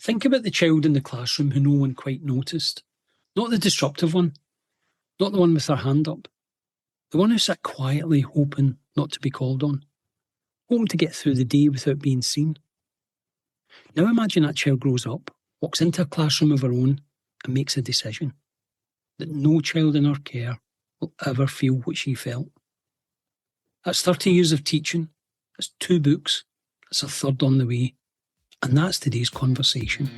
Think about the child in the classroom who no one quite noticed. Not the disruptive one, not the one with their hand up. The one who sat quietly hoping not to be called on, hoping to get through the day without being seen. Now imagine that child grows up, walks into a classroom of her own and makes a decision that no child in her care will ever feel what she felt. That's 30 years of teaching, that's 2 books, that's a third on the way, and that's today's conversation.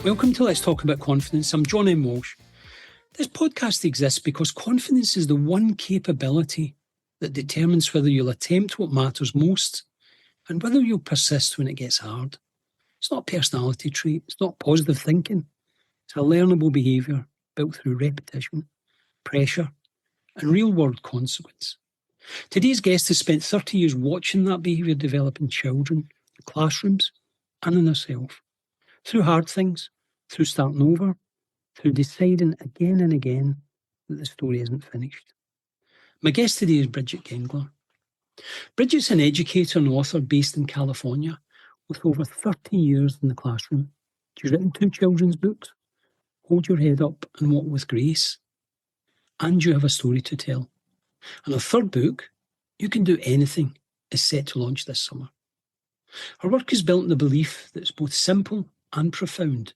Welcome to Let's Talk About Confidence. I'm John M. Walsh. This podcast exists because confidence is the one capability that determines whether you'll attempt what matters most and whether you'll persist when it gets hard. It's not a personality trait. It's not positive thinking. It's a learnable behaviour built through repetition, pressure, and real-world consequence. Today's guest has spent 30 years watching that behaviour develop in children, in classrooms, and in herself. Through hard things, through starting over, through deciding again and again that the story isn't finished. My guest today is Bridget Kengler. Bridget's an educator and author based in California with over 30 years in the classroom. She's written 2 children's books, Hold Your Head Up and Walk with Grace, and You Have a Story to Tell. And her 3rd book, You Can Do Anything, is set to launch this summer. Her work is built on the belief that it's both simple and profound.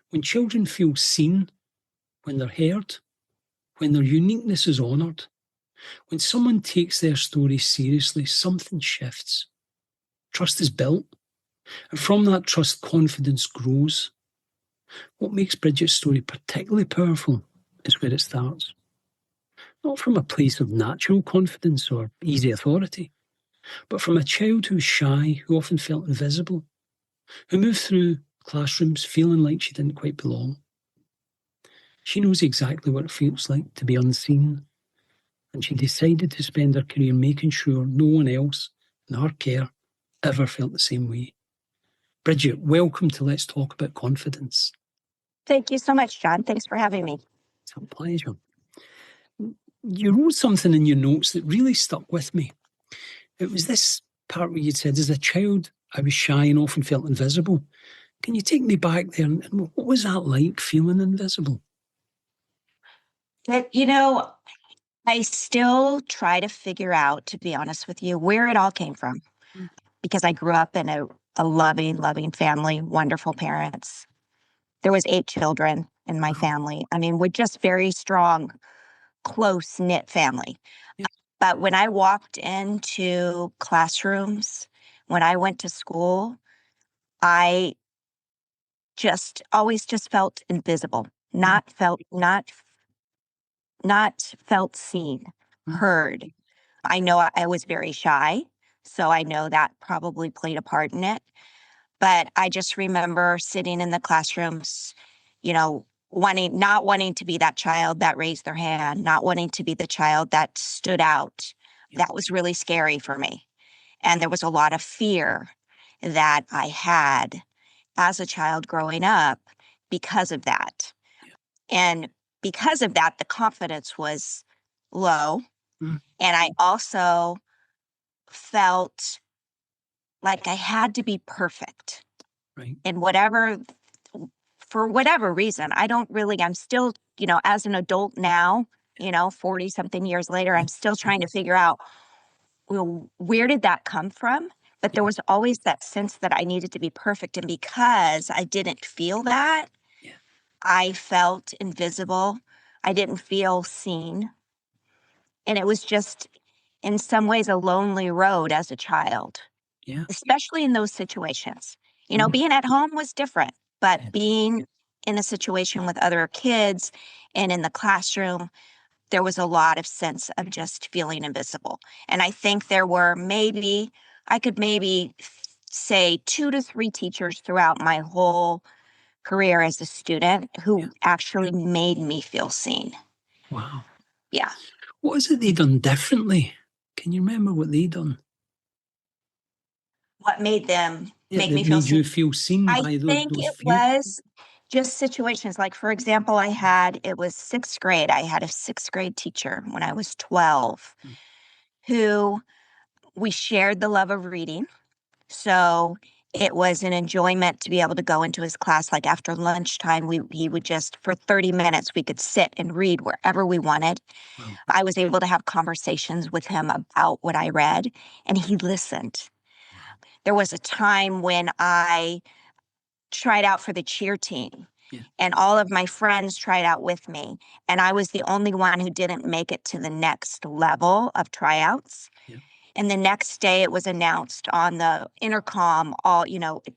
When children feel seen, when they're heard, when their uniqueness is honoured, when someone takes their story seriously, something shifts. Trust is built, and from that trust, confidence grows. What makes Bridget's story particularly powerful is where it starts. Not from a place of natural confidence or easy authority, but from a child who's shy, who often felt invisible, who moved through classrooms feeling like she didn't quite belong. She knows exactly what it feels like to be unseen, and she decided to spend her career making sure no one else in her care ever felt the same way. Bridget, welcome to Let's Talk About Confidence. Thank you so much, John. Thanks for having me. It's a pleasure. You wrote something in your notes that really stuck with me. It was this part where you said, as a child, I was shy and often felt invisible. Can you take me back there? And what was that like, feeling invisible? I still try to figure out, to be honest with you, where it all came from. Because I grew up in a loving family, wonderful parents. There was 8 children in my family. I mean, we're just very strong, close-knit family. Yeah. But when I walked into classrooms, when I went to school, I always felt invisible, not felt seen, heard. I know I was very shy, so I know that probably played a part in it. But I just remember sitting in the classrooms, not wanting to be that child that raised their hand, not wanting to be the child that stood out. Yeah. That was really scary for me. And there was a lot of fear that I had as a child growing up because of that. Yeah. And because of that, the confidence was low. And I also felt like I had to be perfect. Right. In for whatever reason. I'm still, as an adult now, 40 something years later, I'm still trying to figure out, well, where did that come from? But there was always that sense that I needed to be perfect. And because I didn't feel that, I felt invisible. I didn't feel seen. And it was just, in some ways, a lonely road as a child, especially in those situations. Being at home was different, but being in a situation with other kids and in the classroom, there was a lot of sense of just feeling invisible. And I think there were I could maybe say 2 to 3 teachers throughout my whole career as a student who actually made me feel seen. Wow. Yeah. What is it they done differently? Can you remember what they done? What made them Yeah, make that me feel made you seen. feel seen I by think those it few. was just situations like, for example, it was sixth grade. I had a sixth grade teacher when I was 12 Mm. who we shared the love of reading. So it was an enjoyment to be able to go into his class. Like after lunchtime, he would just, for 30 minutes, we could sit and read wherever we wanted. Wow. I was able to have conversations with him about what I read, and he listened. Wow. There was a time when I tried out for the cheer team. Yeah. And all of my friends tried out with me. And I was the only one who didn't make it to the next level of tryouts. Yeah. And the next day it was announced on the intercom, all,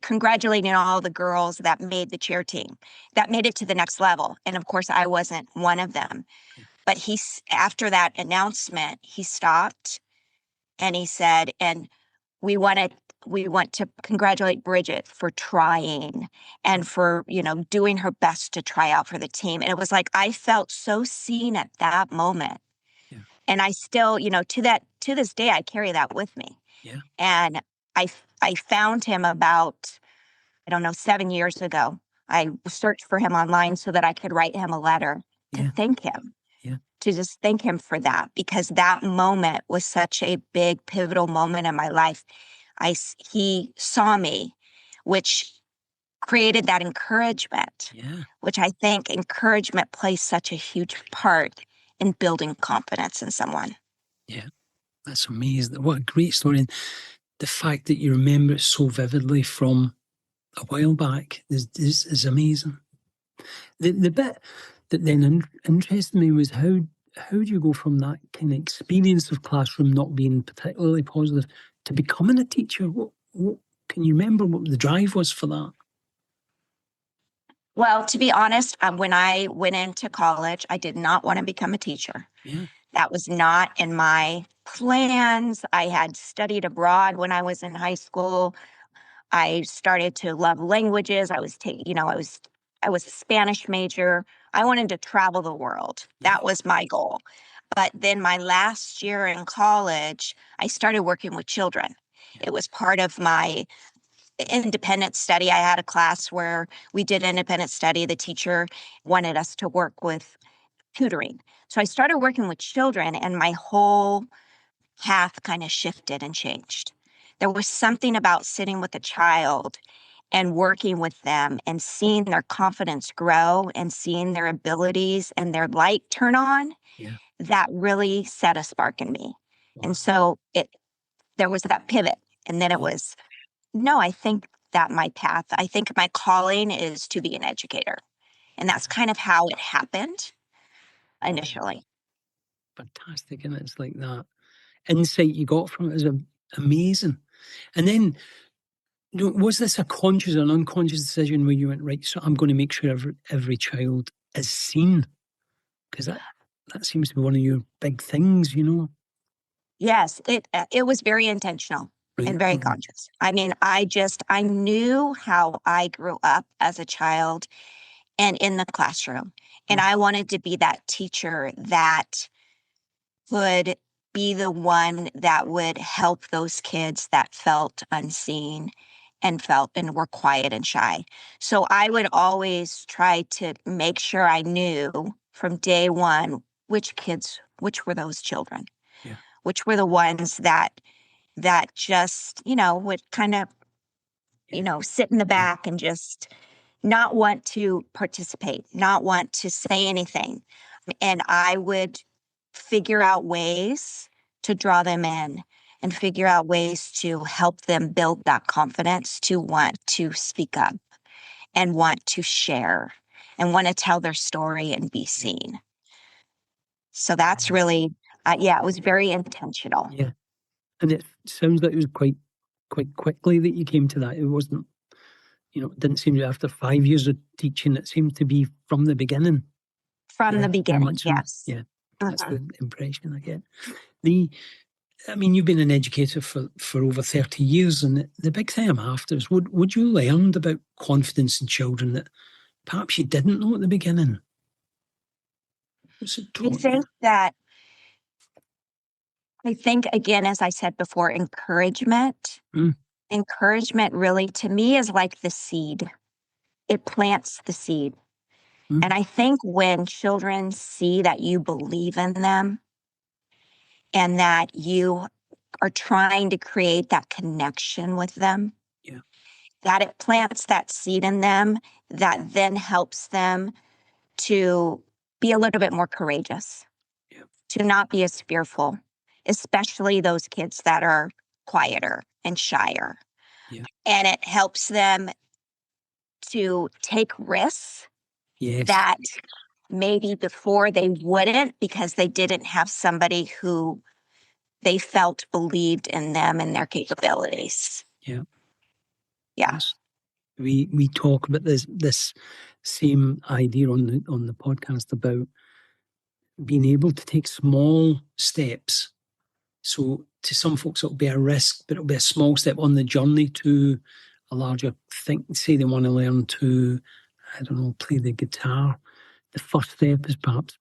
congratulating all the girls that made the cheer team, that made it to the next level. And of course, I wasn't one of them. Yeah. But after that announcement, he stopped and he said, and we want to congratulate Bridget for trying and for, doing her best to try out for the team. And it was like I felt so seen at that moment. Yeah. And I still, to this day, I carry that with me. Yeah. And I found him about, I don't know, 7 years ago. I searched for him online so that I could write him a letter to Yeah. thank him, Yeah. to just thank him for that, because that moment was such a big pivotal moment in my life. He saw me, which created that encouragement, Yeah. which I think encouragement plays such a huge part in building confidence in someone. Yeah. That's amazing. What a great story. And the fact that you remember it so vividly from a while back is amazing. The bit that then interested me was how do you go from that kind of experience of classroom not being particularly positive to becoming a teacher? What can you remember what the drive was for that? Well, to be honest, when I went into college, I did not want to become a teacher. Yeah. That was not in my plans. I had studied abroad when I was in high school. I started to love languages. I was taking, I was a Spanish major. I wanted to travel the world. Yeah. That was my goal. But then my last year in college, I started working with children. Yeah. It was part of my independent study. I had a class where we did independent study. The teacher wanted us to work with tutoring. So I started working with children, and my whole path kind of shifted and changed. There was something about sitting with a child and working with them and seeing their confidence grow and seeing their abilities and their light turn on Yeah. that really set a spark in me. Wow. And so there was that pivot. And then it Yeah. was, no, I think that I think my calling is to be an educator. And that's kind of how it happened initially. Fantastic. And it's like that insight you got from it is amazing. And then was this a conscious or an unconscious decision where you went, right, so I'm going to make sure every child is seen? Because that seems to be one of your big things, Yes, it was very intentional Right. and very Okay. conscious. I mean, I knew how I grew up as a child and in the classroom. And Yeah. I wanted to be that teacher that would be the one that would help those kids that felt unseen and were quiet and shy. So I would always try to make sure I knew from day one which were those children, Yeah. which were the ones that just, would kind of, sit in the Yeah. back and just not want to participate, not want to say anything. And I would figure out ways to draw them in and figure out ways to help them build that confidence to want to speak up and want to share and want to tell their story and be seen. So that's really, it was very intentional. Yeah. And it sounds like it was quite quickly that you came to that. It wasn't, it didn't seem to after 5 years of teaching, it seemed to be from the beginning. From Yeah, the very beginning, much so. yes. Yeah. That's the impression I get. You've been an educator for over 30 years, and the big thing I'm after is would you learned about confidence in children that perhaps you didn't know at the beginning? What's it I taught you? think that, I think, again, as I said before, encouragement Mm. encouragement really to me is like the seed. It plants the seed. Mm. And I think when children see that you believe in them and that you are trying to create that connection with them, Yeah. that it plants that seed in them that then helps them to be a little bit more courageous, Yeah. to not be as fearful, especially those kids that are quieter and shyer. Yeah. And it helps them to take risks Yes. that maybe before they wouldn't because they didn't have somebody who they felt believed in them and their capabilities. Yeah. Yeah. Yes. We talk about this same idea on the podcast about being able to take small steps. So to some folks it'll be a risk, but it'll be a small step on the journey to a larger thing. Say they want to learn to, I don't know, play the guitar. The first step is perhaps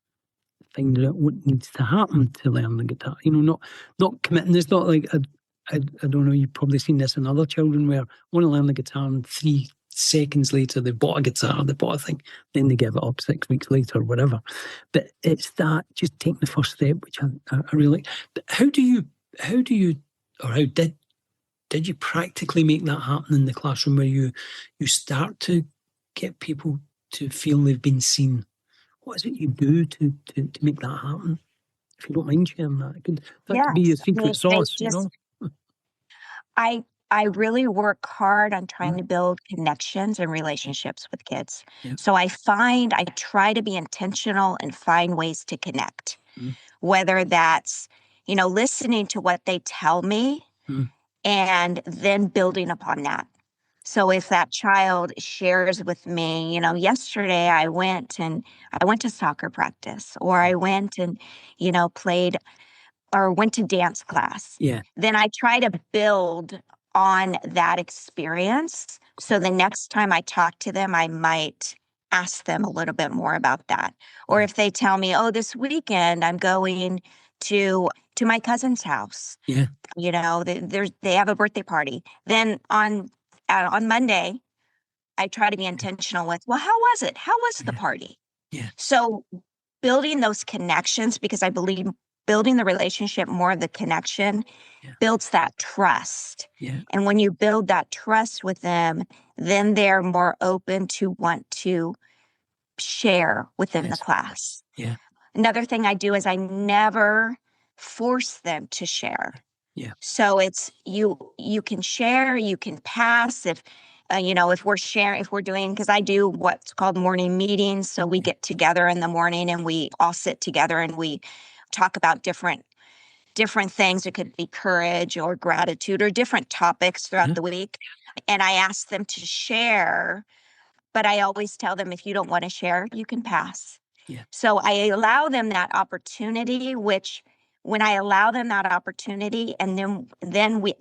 finding out what needs to happen to learn the guitar. You know, not committing. It's not like I don't know. You've probably seen this in other children where want to learn the guitar and 3 seconds later they bought a guitar, they bought a thing, then they give it up 6 weeks later or whatever. But it's that just taking the first step, which I really like. But how do you, or how did you practically make that happen in the classroom where you start to get people to feel they've been seen? What is it you do to make that happen? If you don't mind sharing that, that could be your Yes. I mean, secret sauce, you know? I I really work hard on trying Mm. to build connections and relationships with kids. Yeah. So I try to be intentional and find ways to connect, Mm. whether that's, listening to what they tell me Mm. and then building upon that. So if that child shares with me, yesterday I went to soccer practice or I went and, played or went to dance class, Yeah. then I try to build on that experience. So the next time I talk to them, I might ask them a little bit more about that. Or Yeah. if they tell me, "Oh, this weekend I'm going to my cousin's house." Yeah. They have a birthday party. Then on Monday, I try to be intentional with, "Well, how was it? How was the Yeah. party?" Yeah. So building those connections, because I believe building the relationship more the connection Yeah. builds that trust. Yeah. And when you build that trust with them, then they're more open to want to share within the Yes. class. Yeah. Another thing I do is I never force them to share. Yeah. So it's you can share, you can pass if we're sharing, if we're doing, because I do what's called morning meetings. So we Yeah. get together in the morning and we all sit together and we talk about different things. It could be courage or gratitude or different topics throughout Yeah. the week. And I ask them to share, but I always tell them if you don't want to share, you can pass. Yeah. So I allow them that opportunity, which when I allow them that opportunity and then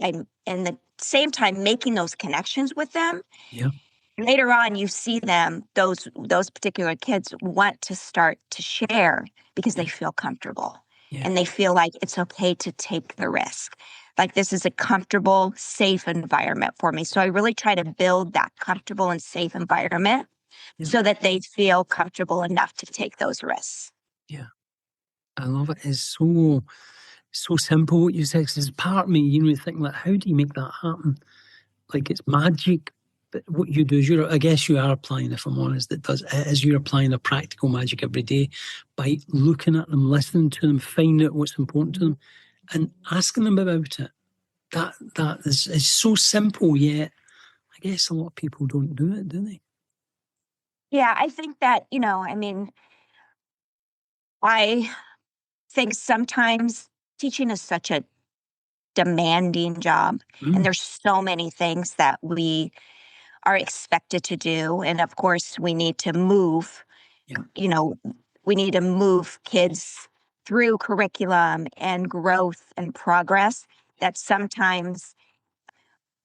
I'm in the same time making those connections with them, Yeah. later on you see them, those particular kids want to start to share because they Yeah. feel comfortable Yeah. and they feel like it's okay to take the risk. Like this is a comfortable, safe environment for me. So I really try to build that comfortable and safe environment Yeah. so that they feel comfortable enough to take those risks. Yeah. I love it. It's so simple what you said. 'Cause it's part of me, you think like, how do you make that happen? Like it's magic. But what you do is I guess you are applying, if I'm honest, you're applying a practical magic every day by looking at them, listening to them, finding out what's important to them, and asking them about it. That is so simple, yet I guess a lot of people don't do it, do they? Yeah, I think that, I think sometimes teaching is such a demanding job, and Mm. there's so many things that we are expected to do. And of course, we need to move, Yeah. you know, we need to move kids through curriculum and growth and progress that sometimes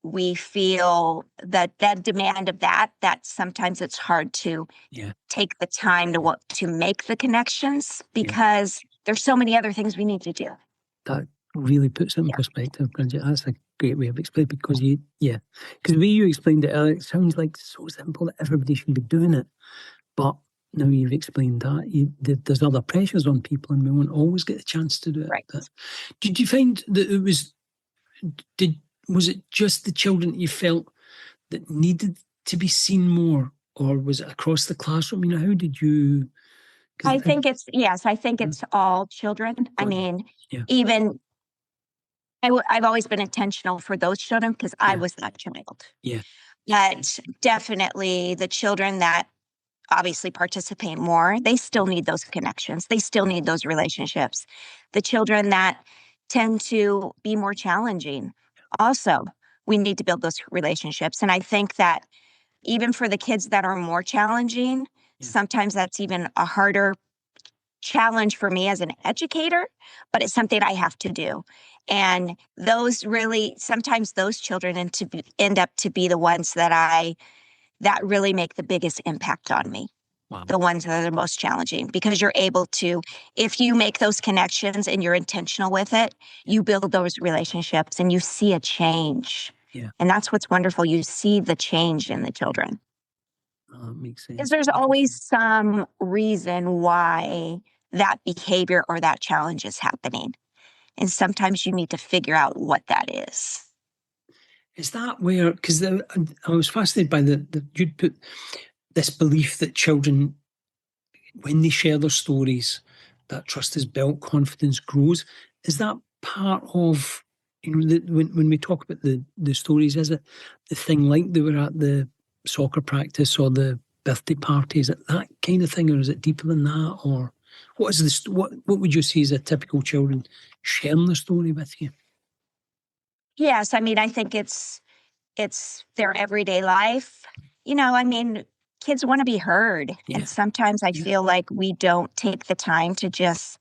we feel that demand of that sometimes it's hard to Yeah. take the time to make the connections Yeah. because there's so many other things we need to do. That really puts it in Yeah. perspective, Bridget. That's a great way of explaining, because because the way you explained it earlier, it sounds like so simple that everybody should be doing it. But now you've explained that, there's other pressures on people and we won't always get the chance to do it. Right. But did you find that was it just the children that you felt that needed to be seen more, or was it across the classroom? How did you... I think it's all children. I mean, yeah. even I've always been intentional for those children because I was that child. Yeah. But definitely the children that obviously participate more, they still need those connections. They still need those relationships. The children that tend to be more challenging, also, we need to build those relationships. And I think that even for the kids that are more challenging, sometimes that's even a harder challenge for me as an educator, but it's something I have to do. And sometimes those children end up to be the ones that really make the biggest impact on me. Wow. The ones that are the most challenging, because you're able to, if you make those connections and you're intentional with it, you build those relationships and you see a change. Yeah. And that's what's wonderful. You see the change in the children. Makes sense. Because there's always some reason why that behavior or that challenge is happening. And sometimes you need to figure out what that is. Is that where, because I was fascinated by you'd put this belief that children, when they share their stories, that trust is built, confidence grows. Is that part of, when we talk about the stories, is it the thing like they were at the soccer practice or the birthday party? Is it that kind of thing, or is it deeper than that? Or what is this? What would you see as a typical children sharing the story with you? Yes, I mean, I think it's their everyday life. I mean, kids want to be heard. Yeah. And sometimes I feel like we don't take the time to just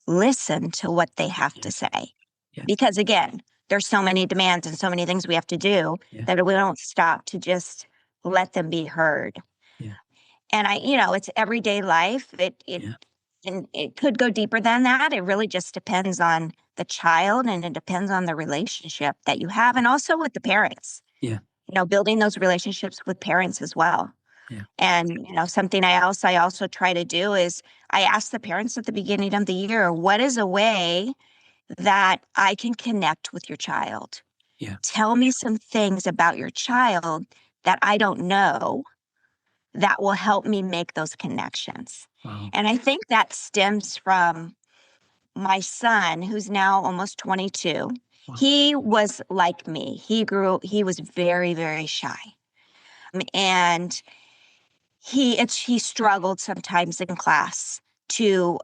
listen to what they have to say. Yeah. Because again, there's so many demands and so many things we have to do that we don't stop to just let them be heard. Yeah. And it's everyday life. And it could go deeper than that. It really just depends on the child, and it depends on the relationship that you have, and also with the parents. Yeah. Building those relationships with parents as well. Yeah. And something I also try to do is I ask the parents at the beginning of the year, what is a way that I can connect with your child? Yeah. Tell me some things about your child that I don't know that will help me make those connections. Wow. And I think that stems from my son, who's now almost 22. Wow. He was like me. He was very, very shy. And he struggled sometimes in class to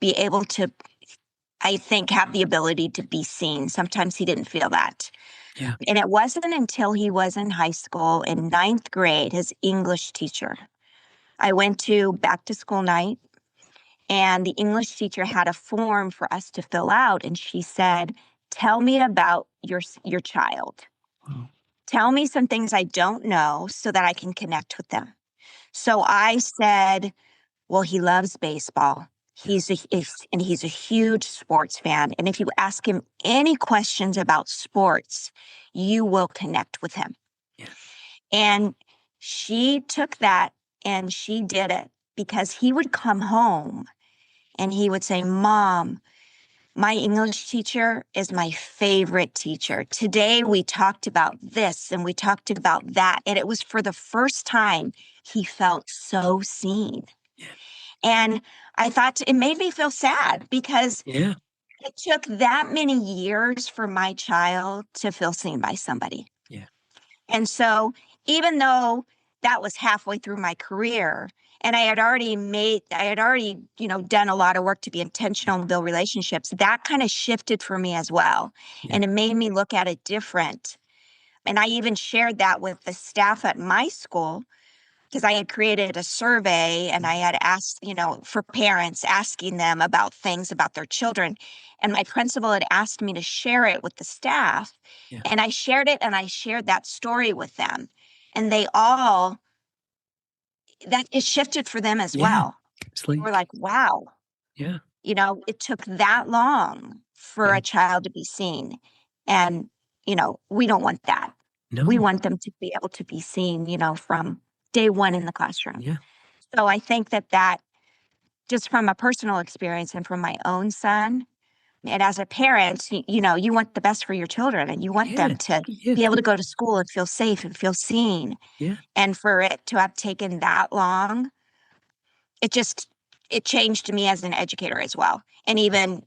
be able to, I think, have the ability to be seen. Sometimes he didn't feel that. Yeah. And it wasn't until he was in high school, in 9th grade, his English teacher. I went to back to school night, and the English teacher had a form for us to fill out. And she said, tell me about your child. Wow. Tell me some things I don't know so that I can connect with them. So I said, well, he loves baseball. He's a huge sports fan. And if you ask him any questions about sports, you will connect with him. Yeah. And she took that and she did it, because he would come home and he would say, Mom, my English teacher is my favorite teacher. Today we talked about this and we talked about that. And it was for the first time he felt so seen. Yeah. And I thought it made me feel sad, because Yeah. it took that many years for my child to feel seen by somebody. Yeah. And so even though that was halfway through my career, and I had already, done a lot of work to be intentional and build relationships, that kind of shifted for me as well. Yeah. And it made me look at it different. And I even shared that with the staff at my school, because I had created a survey and I had asked, for parents, asking them about things about their children. And my principal had asked me to share it with the staff. Yeah. And I shared it, and I shared that story with them. And they all, that it shifted for them as well. It's like, We're like, wow. yeah. It took that long for Yeah. a child to be seen. And, we don't want that. We No. want them to be able to be seen, from day one in the classroom. Yeah. So I think that just from a personal experience and from my own son, and as a parent, you want the best for your children and you want Yeah. them to Yeah. be able to go to school and feel safe and feel seen. Yeah. And for it to have taken that long, it changed me as an educator as well. And even,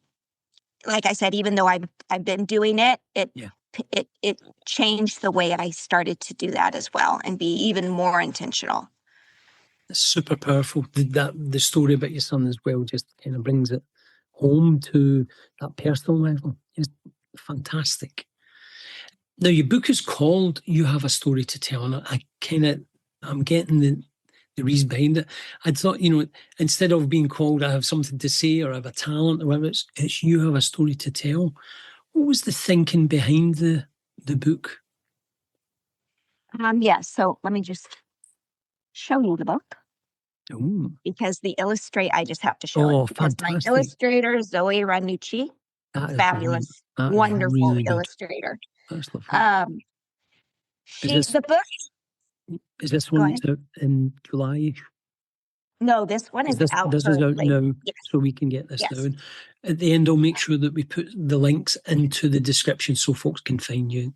like I said, even though I've been doing it, Yeah. it changed the way I started to do that as well and be even more intentional. It's super powerful. The story about your son as well just kind of brings it home to that personal level. It's fantastic. Now, your book is called You Have a Story to Tell, and I'm getting the reason behind it. I thought, instead of being called I have something to say or I have a talent or whatever, it's You Have a Story to Tell. What was the thinking behind the book? Yes. So let me just show you the book Oh, because I just have to show it because my fantastic. illustrator, Zoe Ranucci, That is brilliant. fabulous, That is wonderful really good. illustrator. That's lovely. The book, Is this go one ahead. out in July? No, this one is out This is out currently. now, Yes. so we can get this Yes. down. At the end, I'll make sure that we put the links into the description so folks can find you.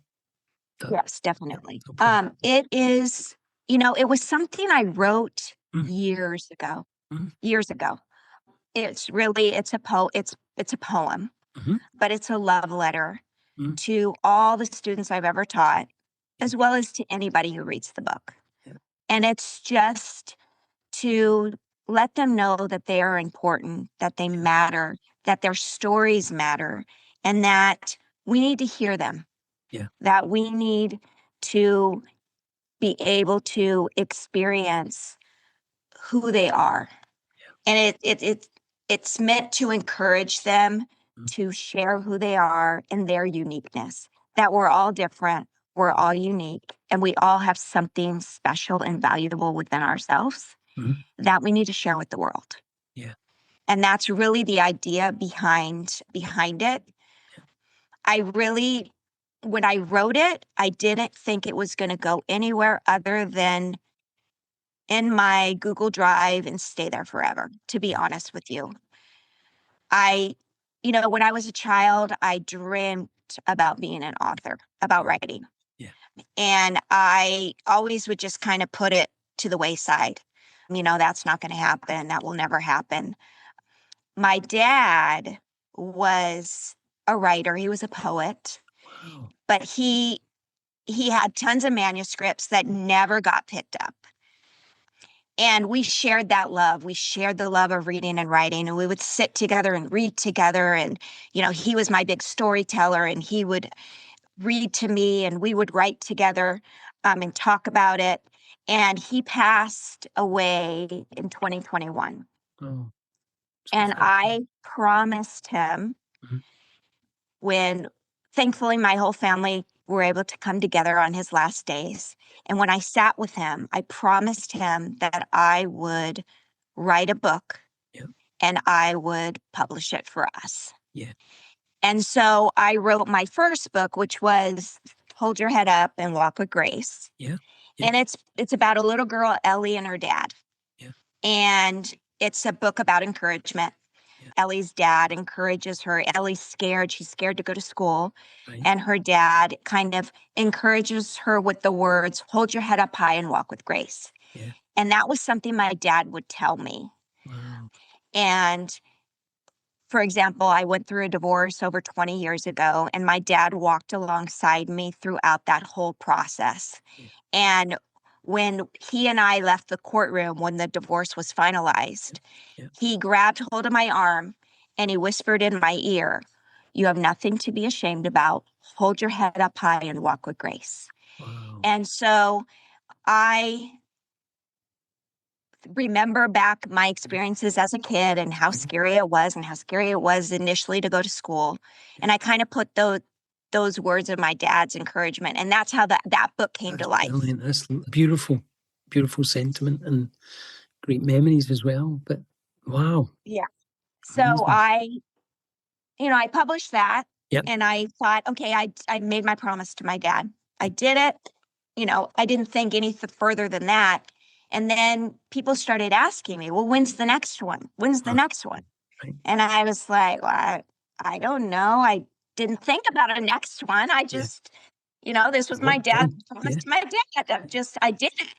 Yes, definitely. No problem. It is, it was something I wrote Mm. years ago. Mhm. Years ago. It's a poem, Mhm. but it's a love letter Mm. to all the students I've ever taught, Yeah. as well as to anybody who reads the book. Yeah. And it's just to let them know that they are important, that they matter, that their stories matter, and that we need to hear them. Yeah. That we need to be able to experience who they are. And it's meant to encourage them Mm. to share who they are and their uniqueness, that we're all different, we're all unique, and we all have something special and valuable within ourselves Mhm. that we need to share with the world. Yeah. And that's really the idea behind it. When I wrote it, I didn't think it was going to go anywhere other than in my Google Drive and stay there forever, to be Yeah. honest with you. When I was a child, I dreamt about being an author, about writing. Yeah. And I always would just kind of put it to the wayside. That's not going to happen. That will never happen. My dad was a writer. He was a poet, Wow. but he had tons of manuscripts that never got picked up. And we shared that love. We shared the love of reading and writing, and we would sit together and read together. And, he was my big storyteller, and he would read to me, and we would write together and talk about it. And he passed away in 2021. Oh, so And sad. I promised him Mhm. when, thankfully, my whole family were able to come together on his last days. And when I sat with him, I promised him that I would write a book Yeah. and I would publish it for us. Yeah. And so I wrote my first book, which was Hold Your Head Up and Walk with Grace. Yeah. Yeah. And it's about a little girl, Ellie, and her dad. Yeah. And it's a book about encouragement. Yeah. Ellie's dad encourages her. Ellie's scared. She's scared to go to school. Right. And her dad kind of encourages her with the words, hold your head up high and walk with grace. Yeah. And that was something my dad would tell me. Wow. And for example, I went through a divorce over 20 years ago, and my dad walked alongside me throughout that whole process. Yeah. And when he and I left the courtroom, when the divorce was finalized, Yeah. he grabbed hold of my arm and he whispered in my ear, you have nothing to be ashamed about. Hold your head up high and walk with grace. Wow. And so I remember back my experiences as a kid and how scary it was initially to go to school. And I kind of put those words of my dad's encouragement. And that's how that book came to life. Brilliant. That's beautiful, beautiful sentiment and great memories as well. But wow. Yeah. So Amazing. I published that. Yep. And I thought, okay, I made my promise to my dad. I did it. I didn't think any further than that. And then people started asking me, well, when's the next one? When's the next one? Right. And I was like, well, I don't know. I didn't think about a next one. I just, this was my dad's promise to my dad. I did it.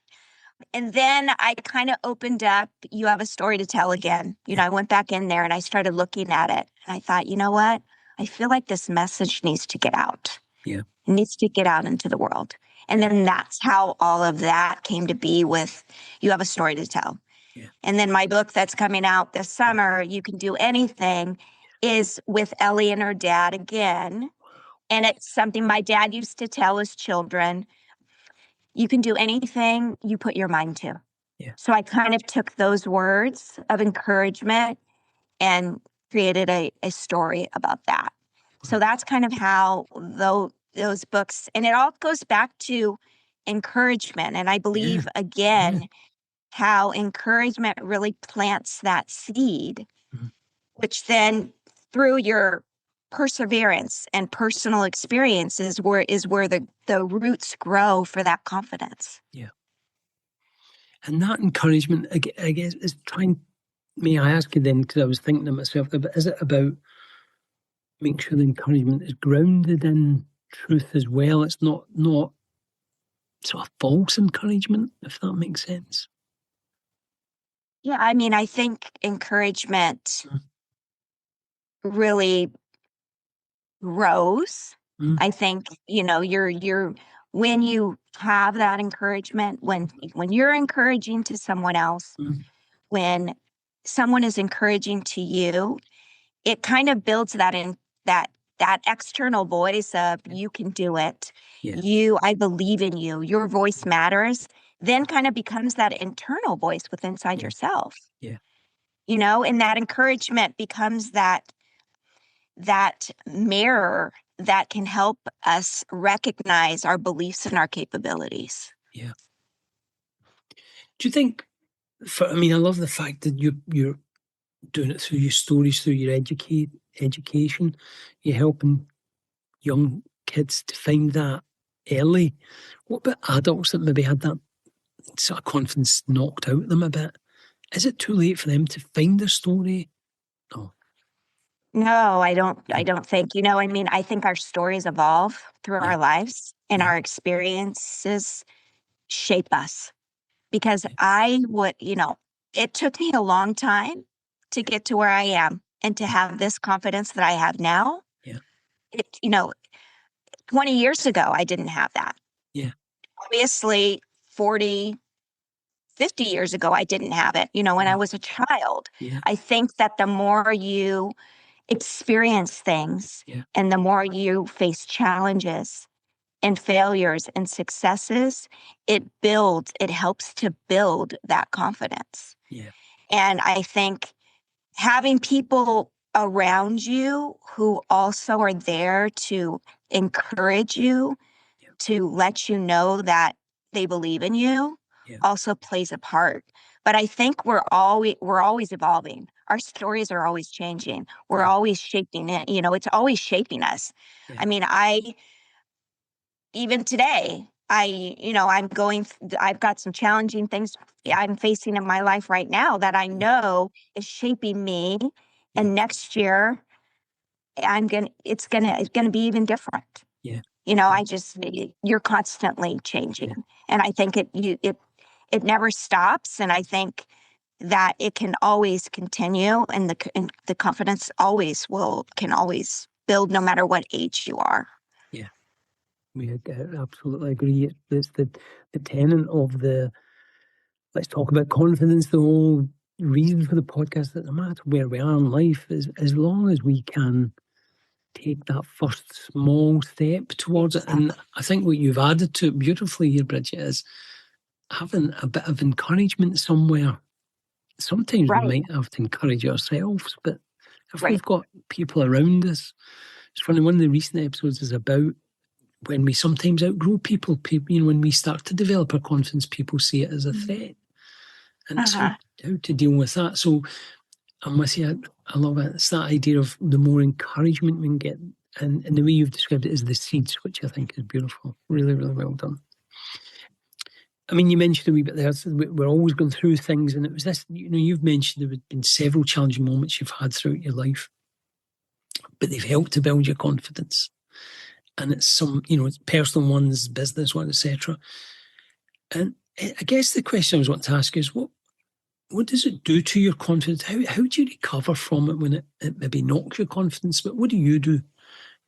And then I kind of opened up, you have a story to tell again. I went back in there and I started looking at it. And I thought, you know what? I feel like this message needs to get out. Yeah. It needs to get out into the world. And then that's how all of that came to be with You Have a Story to Tell. Yeah. And then my book that's coming out this summer, You Can Do Anything, is with Ellie and her dad again. And it's something my dad used to tell his children. You can do anything you put your mind to. Yeah. So I kind of took those words of encouragement and created a story about that. So that's kind of how those books, and it all goes back to encouragement. And I believe, again, how encouragement really plants that seed, which then through your perseverance and personal experiences is where the roots grow for that confidence. Yeah. And that encouragement, I guess, is trying. May I ask you then, because I was thinking to myself, is it about making sure the encouragement is grounded in truth as well? It's not sort of false encouragement, if that makes sense. Yeah, I mean, I think encouragement really grows. I think, you're when you have that encouragement, when you're encouraging to someone else, when someone is encouraging to you, it kind of builds that external voice of you can do it. Yeah. I believe in you. Your voice matters. Then kind of becomes that internal voice within inside yourself. Yeah. And that encouragement becomes that mirror that can help us recognize our beliefs and our capabilities. Yeah. Do you think, I love the fact that you're doing it through your stories, through your education. You're helping young kids to find that early. What about adults that maybe had that sort of confidence knocked out of them a bit? Is it too late for them to find their story? No. No, I don't think. I think our stories evolve through our lives, and our experiences shape us. Because it took me a long time to get to where I am and to have this confidence that I have now. Yeah. 20 years ago, I didn't have that. Yeah. Obviously, 40, 50 years ago, I didn't have it, when I was a child. Yeah. I think that the more you experience things and the more you face challenges and failures and successes, it helps to build that confidence. Yeah. And I think having people around you who also are there to encourage you, to let you know that they believe in you, also plays a part. But I think we're always evolving. Our stories are always changing. We're always shaping it. It's always shaping us. Yeah. Even today, I've got some challenging things I'm facing in my life right now that I know is shaping me. And next year, it's gonna be even different. Yeah. You're constantly changing. And I think it never stops. And I think that it can always continue, and the confidence can always build no matter what age you are. Yeah. We absolutely agree. It's the tenet of let's talk about confidence. The whole reason for the podcast, that no matter where we are in life, is as long as we can take that first small step towards it. And I think what you've added to it beautifully here, Bridget, is having a bit of encouragement somewhere. Sometimes we might have to encourage ourselves, but if we've got people around us, it's funny, one of the recent episodes is about when we sometimes outgrow people, when we start to develop our confidence, people see it as a threat. And it's how to deal with that. So I'm with you. I love it. It's that idea of the more encouragement we can get, and the way you've described it is the seeds, which I think is beautiful. Really, really well done. I mean, you mentioned a wee bit there, we're always going through things, and it was this, you've mentioned there have been several challenging moments you've had throughout your life, but they've helped to build your confidence. And it's some, it's personal ones, business ones, etc. And I guess the question I was wanting to ask is, what does it do to your confidence? How do you recover from it when it maybe knocks your confidence? But what do you do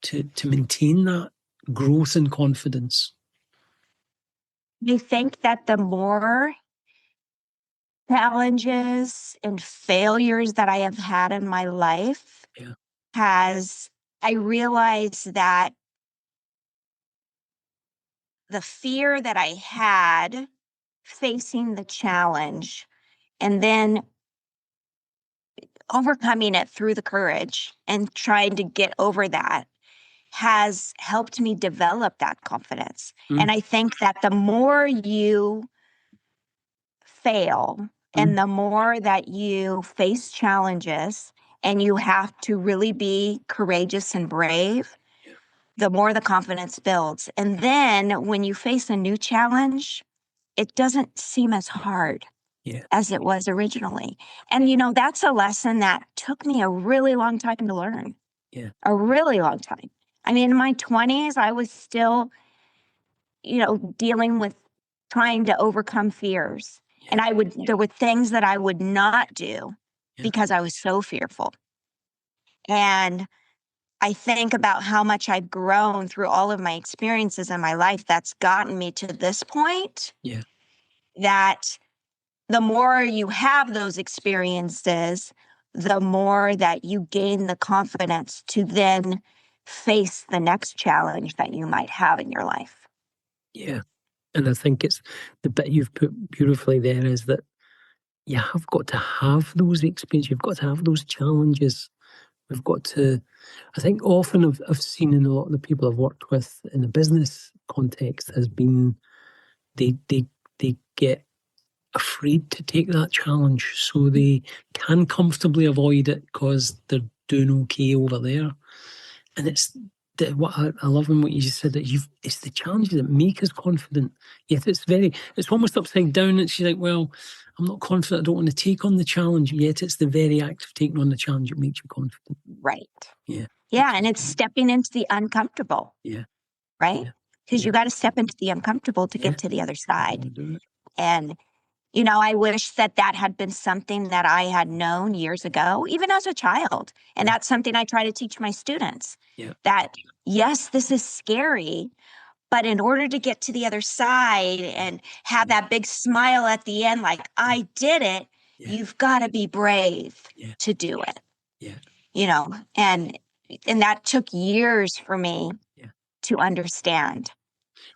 to maintain that growth and confidence? I think that the more challenges and failures that I have had in my life Yeah. I realize that the fear that I had facing the challenge and then overcoming it through the courage and trying to get over that has helped me develop that confidence. And I think that the more you fail and the more that you face challenges and you have to really be courageous and brave, the more the confidence builds. And then when you face a new challenge, it doesn't seem as hard as it was originally. And, that's a lesson that took me a really long time to learn. Yeah. A really long time. I mean, in my 20s, I was still, dealing with trying to overcome fears. And there were things that I would not do because I was so fearful. And I think about how much I've grown through all of my experiences in my life that's gotten me to this point. Yeah. That the more you have those experiences, the more that you gain the confidence to then face the next challenge that you might have in your life. Yeah. And I think it's the bit you've put beautifully there is that you have got to have those experiences, you've got to have those challenges. We've got to, I think often I've seen in a lot of the people I've worked with in the business context has been they get afraid to take that challenge, so they can comfortably avoid it because they're doing okay over there. And it's what I love in what you just said, that it's the challenges that make us confident. Yet it's almost upside down. It's like, well, I'm not confident, I don't want to take on the challenge. Yet it's the very act of taking on the challenge that makes you confident. Right. Yeah. Yeah. And it's stepping into the uncomfortable. Yeah. Right. Because you got to step into the uncomfortable to get to the other side. And I wish that had been something that I had known years ago, even as a child. And that's something I try to teach my students. That, yes, this is scary, but in order to get to the other side and have that big smile at the end, like, I did it, you've got to be brave to do it. And that took years for me to understand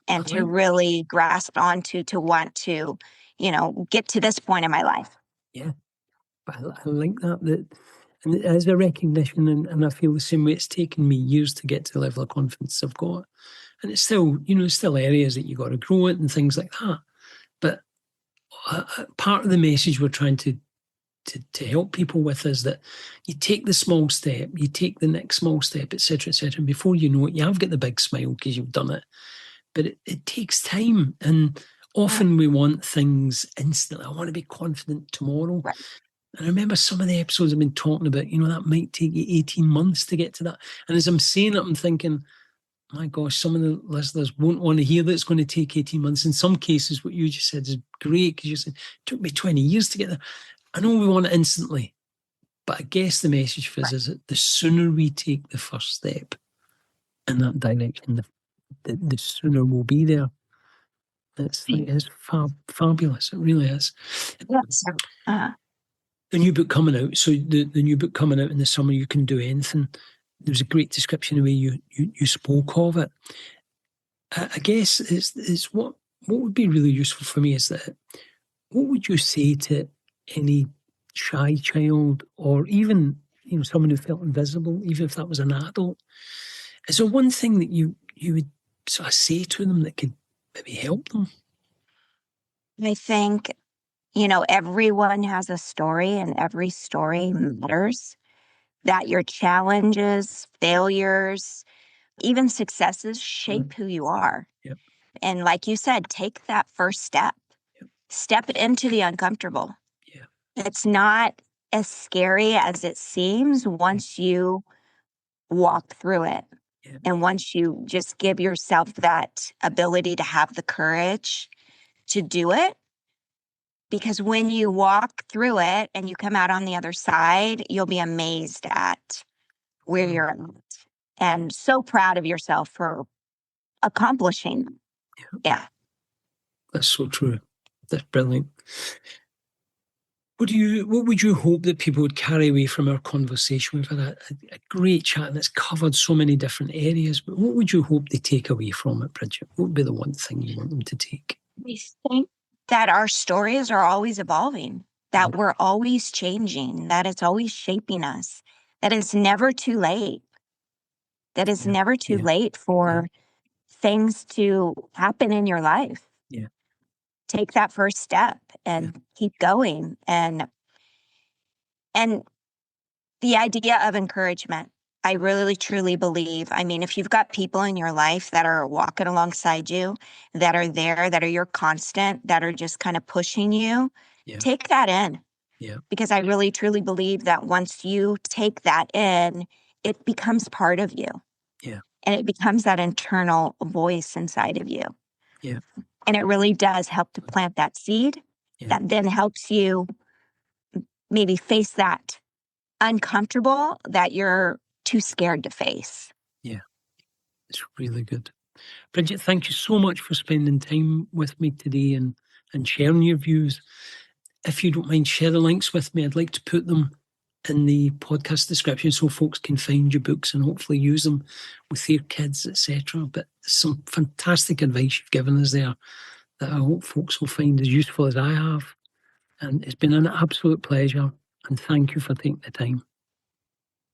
and to really grasp onto, to want to, get to this point in my life. Yeah. But I like that and it is a recognition, and I feel the same way. It's taken me years to get to the level of confidence I've got. And it's still, there's still areas that you got to grow it and things like that. But part of the message we're trying to help people with is that you take the small step, you take the next small step, etc., etc. And before you know it, you have got the big smile because you've done it. But it takes time. And often we want things instantly. I want to be confident tomorrow. Right. And I remember some of the episodes I've been talking about, that might take you 18 months to get to that. And as I'm saying it, I'm thinking, my gosh, some of the listeners won't want to hear that it's going to take 18 months. In some cases, what you just said is great, because you said, it took me 20 years to get there. I know we want it instantly, but I guess the message for us is that the sooner we take the first step in that direction, the sooner we'll be there. It's fabulous. It really is. Yes. The new book coming out. So the new book coming out in the summer, You Can Do Anything. There was a great description of the way you spoke of it. I guess it's what would be really useful for me is that, what would you say to any shy child, or even someone who felt invisible, even if that was an adult? Is there one thing that you would sort of say to them that could maybe help them? I think, everyone has a story, and every story matters. that your challenges, failures, even successes shape who you are. Yep. And like you said, take that first step. Yep. Step into the uncomfortable. Yeah. It's not as scary as it seems once you walk through it. Yeah. And once you just give yourself that ability to have the courage to do it. Because when you walk through it and you come out on the other side, you'll be amazed at where you're at and so proud of yourself for accomplishing. Yeah. That's so true. That's brilliant. What would you hope that people would carry away from our conversation? We've had a great chat that's covered so many different areas, but what would you hope they take away from it, Bridget? What would be the one thing you want them to take? We think that our stories are always evolving, that we're always changing, that it's always shaping us, that it's never too late, that it's never too late for things to happen in your life. Yeah. Take that first step and keep going. And the idea of encouragement, I really truly believe. I mean, if you've got people in your life that are walking alongside you, that are there, that are your constant, that are just kind of pushing you, take that in. Yeah. Because I really truly believe that once you take that in, it becomes part of you. Yeah. And it becomes that internal voice inside of you. Yeah. And it really does help to plant that seed that then helps you maybe face that uncomfortable that you're too scared to face. Yeah. It's really good. Bridget, thank you so much for spending time with me today and sharing your views. If you don't mind, share the links with me. I'd like to put them in the podcast description so folks can find your books and hopefully use them with their kids, etc. But some fantastic advice you've given us there that I hope folks will find as useful as I have. And it's been an absolute pleasure. And thank you for taking the time.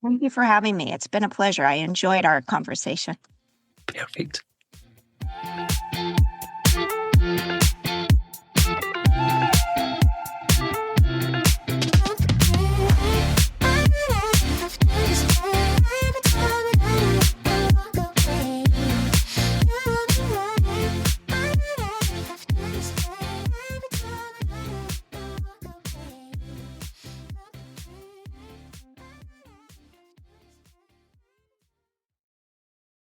Thank you for having me. It's been a pleasure. I enjoyed our conversation. Perfect.